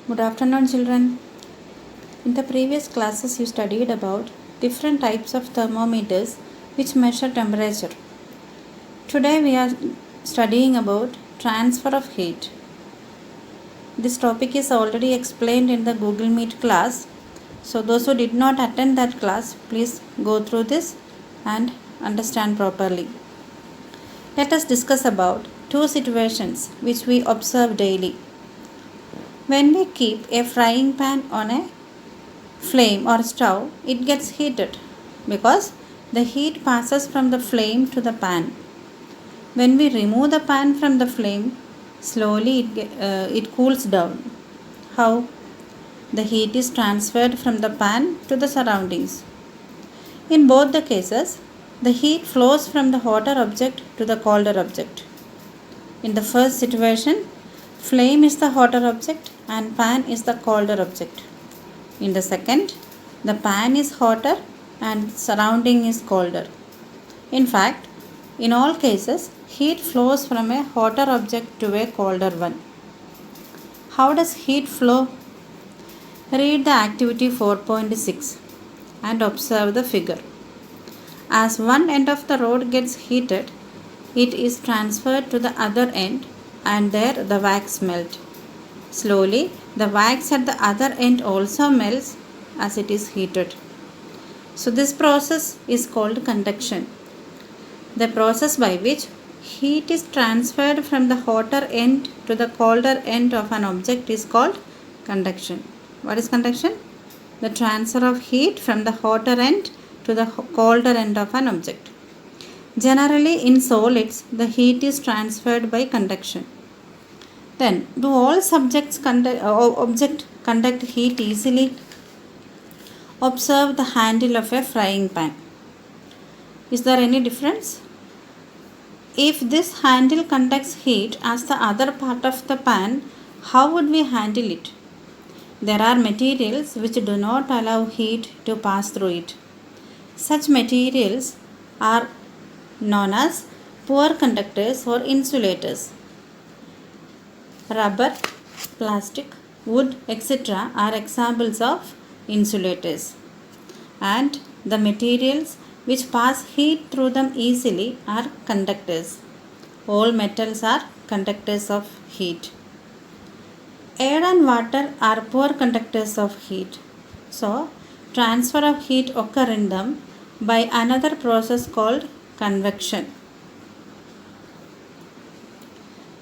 Good afternoon, children. In the previous classes, you studied about different types of thermometers which measure temperature. Today, we are studying about transfer of heat. This topic is already explained in the Google Meet class. So, those who did not attend that class, please go through this and understand properly. Let us discuss about two situations which we observe daily. When we keep a frying pan on a flame or stove, it gets heated because the heat passes from the flame to the pan. When we remove the pan from the flame, slowly it cools down. How? The heat is transferred from the pan to the surroundings. In both the cases, the heat flows from the hotter object to the colder object. In the first situation, flame is the hotter object and pan is the colder object. In the second, the pan is hotter and surrounding is colder. In fact, in all cases, heat flows from a hotter object to a colder one. How does heat flow? Read the activity 4.6 and observe the figure. As one end of the rod gets heated, it is transferred to the other end and there the wax melts. Slowly, the wax at the other end also melts as it is heated. So, this process is called conduction. The process by which heat is transferred from the hotter end to the colder end of an object is called conduction. What is conduction? The transfer of heat from the hotter end to the colder end of an object. Generally, in solids, the heat is transferred by conduction. Then, do all objects conduct heat easily? Observe the handle of a frying pan. Is there any difference? If this handle conducts heat as the other part of the pan, how would we handle it? There are materials which do not allow heat to pass through it. Such materials are known as poor conductors or insulators. Rubber, plastic, wood, etc. are examples of insulators. And the materials which pass heat through them easily are conductors. All metals are conductors of heat. Air and water are poor conductors of heat. So, transfer of heat occurs in them by another process called convection.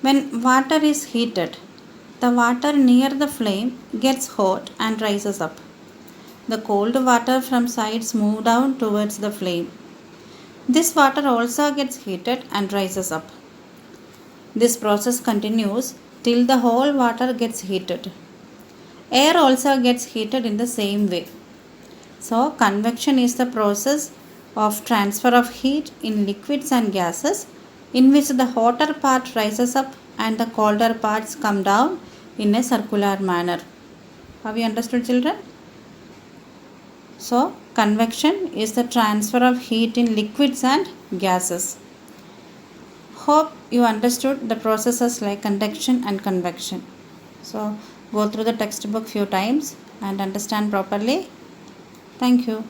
When water is heated, the water near the flame gets hot and rises up. The cold water from sides move down towards the flame. This water also gets heated and rises up. This process continues till the whole water gets heated. Air also gets heated in the same way. So, convection is the process of transfer of heat in liquids and gases in which the hotter part rises up and the colder parts come down in a circular manner. Have you understood, children? So, convection is the transfer of heat in liquids and gases. Hope you understood the processes like conduction and convection. So, go through the textbook few times and understand properly. Thank you.